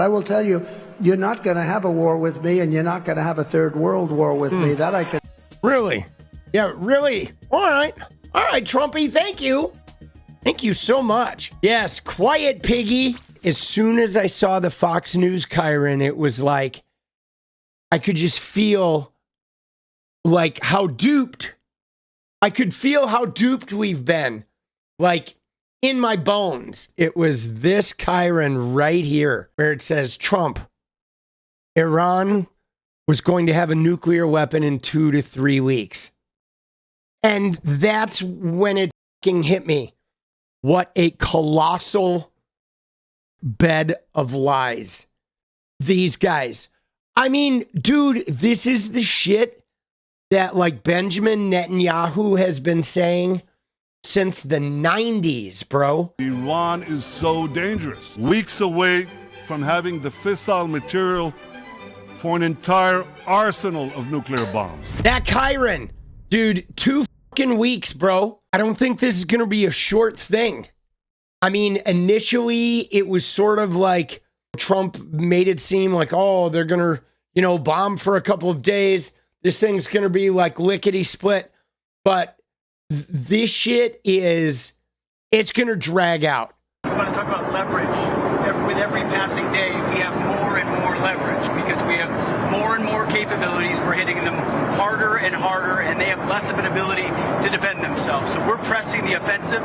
I will tell you, you're not going to have a war with me, and you're not going to have a third world war with me. That I can. Really? Yeah, really? All right, Trumpy, thank you. Thank you so much. Yes, quiet piggy. As soon as I saw the Fox News Chiron, it was like, I could just feel like how duped. I could feel how duped we've been. Like in my bones. It was this Chiron right here where it says Trump, Iran was going to have a nuclear weapon in 2 to 3 weeks. And that's when it fucking hit me. What a colossal bed of lies. These guys. I mean, dude, this is the shit that like Benjamin Netanyahu has been saying since the 90s, bro. Iran is so dangerous. Weeks away from having the fissile material for an entire arsenal of nuclear bombs. That Chiron, dude, 2 fucking weeks, bro. I don't think this is going to be a short thing. I mean, initially, it was sort of like Trump made it seem like, oh, they're going to, you know, bomb for a couple of days. This thing's going to be like lickety split. But this shit is, it's going to drag out. I want to talk about leverage. With every passing day, we have more and more leverage because we have more and more capabilities. We're hitting them harder and harder, and they have less of an ability to defend themselves. So we're pressing the offensive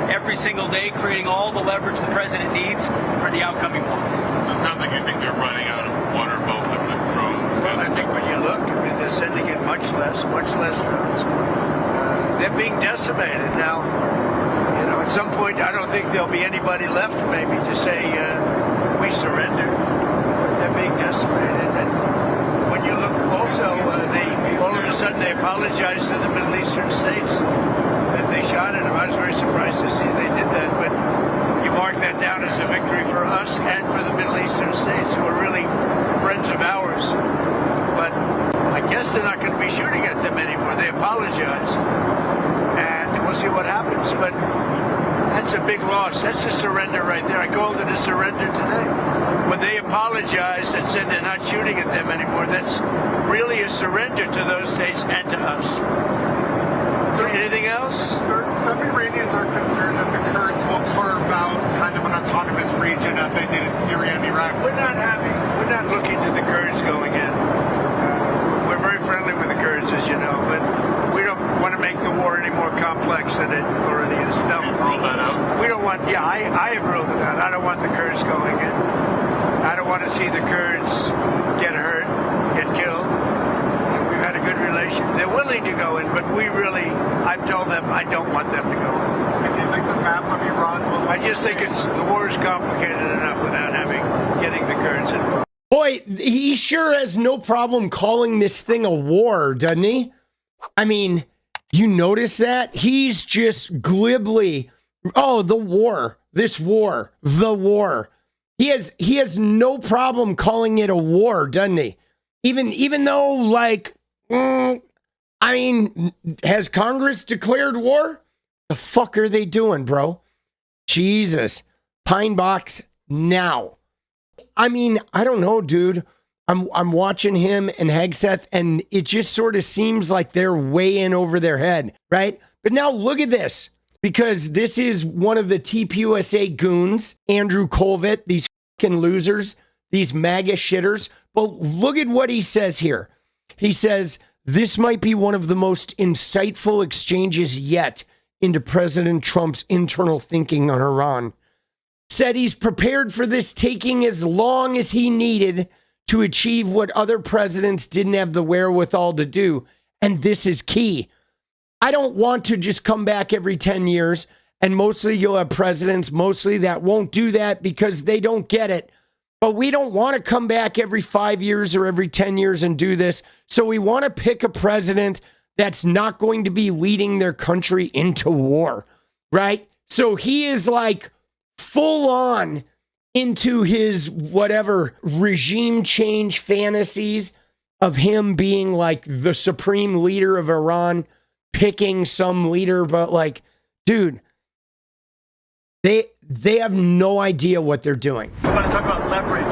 every single day, creating all the leverage the president needs for the outcoming wars. So it sounds like you think they're running out of one or both of the drones. Well, I think when you look, I mean, they're sending in much less drones. They're being decimated now. You know, at some point, I don't think there'll be anybody left, maybe, to say we surrender. They're being decimated, and when you look, also, all of a sudden they apologized to the Middle Eastern states that they shot at them. I was very surprised to see they did that, but you mark that down as a victory for us and for the Middle Eastern states, who are really friends of ours. But I guess they're not going to be shooting at them anymore. They apologized, and we'll see what happens. But that's a big loss. That's a surrender right there. I called it a surrender today. When they apologized and said they're not shooting at them anymore, that's really a surrender to those states and to us. So, anything else? Sir, some Iranians are concerned that the Kurds will carve out kind of an autonomous region as they did in Syria and Iraq. We're not looking to the Kurds going in. We're very friendly with the Kurds, as you know, but we don't want to make the war any more complex than it already is. No. You've ruled that out? We don't want, I have ruled it out. I don't want the Kurds going in. I don't want to see the Kurds get hurt, get killed. We've had a good relation. They're willing to go in, but I've told them I don't want them to go in. Do you think the map of Iran will... I just think the war is complicated enough without getting the Kurds involved. Boy, he sure has no problem calling this thing a war, doesn't he? I mean, you notice that? He's just glibly, oh, the war, this war, the war. He has no problem calling it a war, doesn't he? Even though, like, I mean, has Congress declared war? The fuck are they doing, bro? Jesus. Pine box now. I mean, I don't know, dude. I'm watching him and Hegseth, and it just sort of seems like they're way in over their head, right? But now look at this, because this is one of the TPUSA goons, Andrew Colvett, these fucking losers, these MAGA shitters. But look at what he says here. He says, this might be one of the most insightful exchanges yet into President Trump's internal thinking on Iran. Said he's prepared for this taking as long as he needed to achieve what other presidents didn't have the wherewithal to do. And this is key. I don't want to just come back every 10 years, and mostly you'll have presidents, mostly that won't do that because they don't get it. But we don't want to come back every 5 years or every 10 years and do this. So we want to pick a president that's not going to be leading their country into war, right? So he is like full on into his whatever regime change fantasies of him being like the supreme leader of Iran, picking some leader, but like, dude, they have no idea what they're doing. I want to talk about leverage.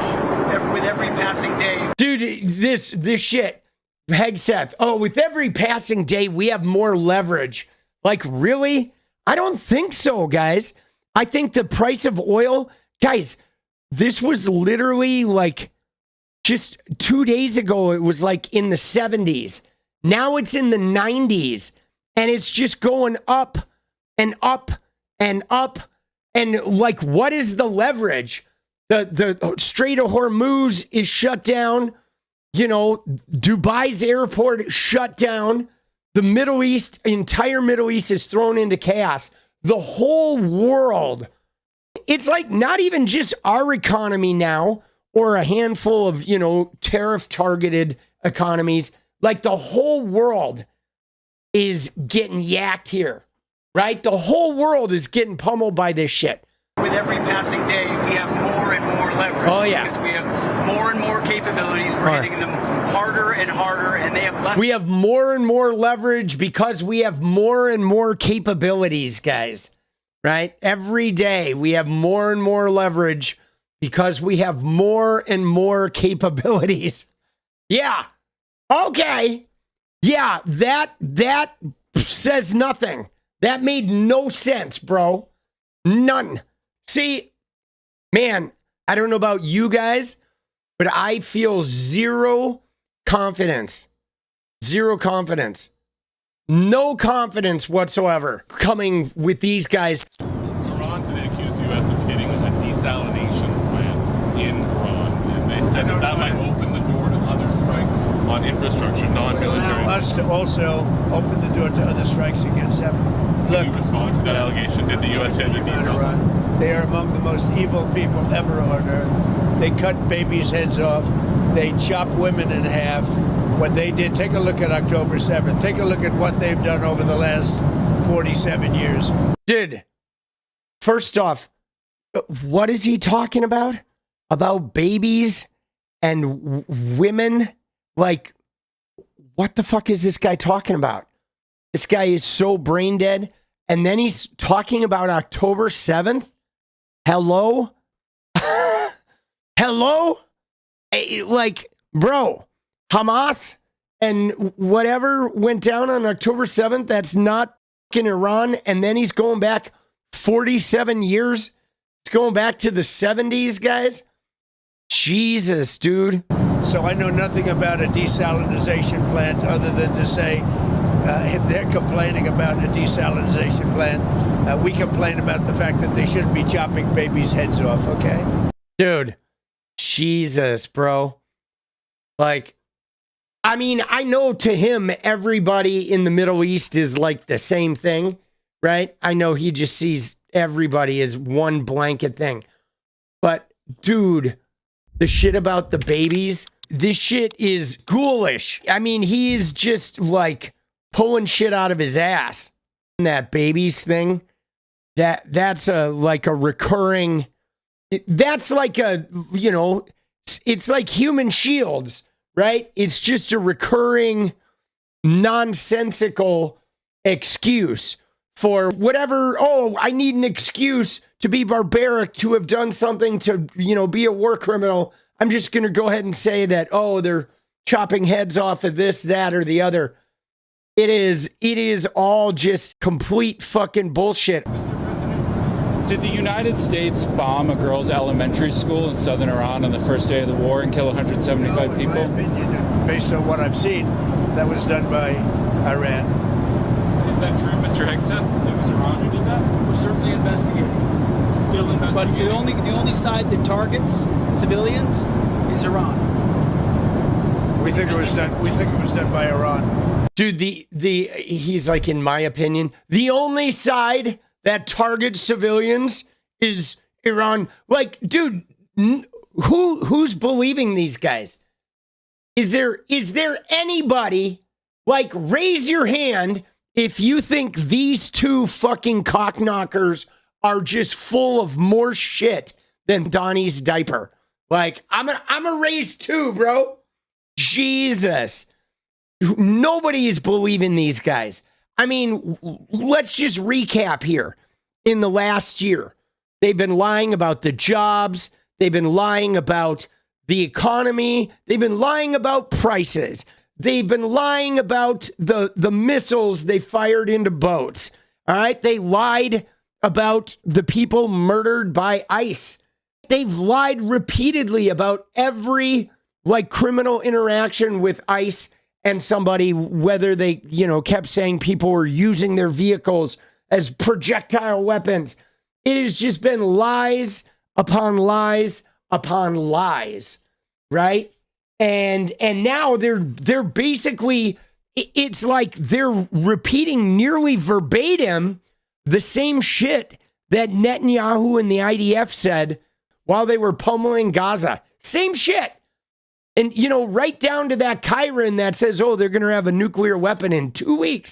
with every passing day. Dude, this shit, Hegseth. Oh, with every passing day, we have more leverage. Like, really? I don't think so, guys. I think the price of oil, guys, this was literally like just 2 days ago, it was like in the 70s. Now it's in the 90s, and it's just going up and up and up. And like, what is the leverage? The Strait of Hormuz is shut down. You know, Dubai's airport shut down. The Middle East, entire Middle East is thrown into chaos. The whole world. It's like not even just our economy now or a handful of, you know, tariff targeted economies. Like the whole world is getting yacked here, right? The whole world is getting pummeled by this shit. With every passing day, we have more and more leverage. Oh, yeah. Because we have more and more capabilities. We're hitting them harder and harder, and they have less. We have more and more leverage because we have more and more capabilities, guys, right? Every day we have more and more leverage because we have more and more capabilities. Yeah. Okay. Yeah, that says nothing. That made no sense, bro. None. See, man, I don't know about you guys, but I feel zero confidence. Zero confidence. No confidence whatsoever coming with these guys. Iran today accused the U.S. of hitting a desalination plant in Iran. And they said that might open the door to other strikes on infrastructure, non-military. Allow us to also open the door to other strikes against them. Look, in response to that allegation, did the U.S. hit the desalination? They are among the most evil people ever on earth. They cut babies' heads off. They chop women in half. What they did, take a look at October 7th. Take a look at what they've done over the last 47 years. Dude, first off, what is he talking about? About babies and women? Like, what the fuck is this guy talking about? This guy is so brain dead. And then he's talking about October 7th? Hello? Hello? Like, bro, Hamas and whatever went down on October 7th, that's not in Iran. And then he's going back 47 years. It's going back to the 70s, guys. Jesus, dude. So I know nothing about a desalination plant other than to say, if they're complaining about a desalination plant, we complain about the fact that they shouldn't be chopping babies' heads off, okay? Dude, Jesus, bro. Like, I mean, I know to him, everybody in the Middle East is like the same thing, right? I know he just sees everybody as one blanket thing. But, dude, the shit about the babies, this shit is ghoulish. I mean, he's just like pulling shit out of his ass. And that babies thing, that's like a recurring, that's like a, you know, it's like human shields, right? It's just a recurring nonsensical excuse for whatever. Oh, I need an excuse to be barbaric, to have done something, to, you know, be a war criminal. I'm just going to go ahead and say that, oh, they're chopping heads off of this, that, or the other. It is all just complete fucking bullshit. Mr. President, did the United States bomb a girls' elementary school in southern Iran on the first day of the war and kill 175 people? In my opinion, based on what I've seen, that was done by Iran. Is that true, Mr. Hegseth? It was Iran who did that? We're certainly investigating. Still investigating. But the only side that targets civilians is Iran. We think it was done. We think it was done by Iran. Dude, he's like, in my opinion, the only side that targets civilians is Iran. Like, dude, who's believing these guys? Is there anybody, like, raise your hand if you think these two fucking cockknockers are just full of more shit than Donnie's diaper. Like, I'm a raise two, bro. Jesus. Nobody is believing these guys. I mean, let's just recap here. In the last year, they've been lying about the jobs. They've been lying about the economy. They've been lying about prices. They've been lying about the missiles they fired into boats. All right. They lied about the people murdered by ICE. They've lied repeatedly about every criminal interaction with ICE and somebody, whether they, kept saying people were using their vehicles as projectile weapons. It has just been lies upon lies upon lies, right? And now they're basically, it's like they're repeating nearly verbatim the same shit that Netanyahu and the IDF said while they were pummeling Gaza. Same shit. And, right down to that Chiron that says, oh, they're going to have a nuclear weapon in 2 weeks.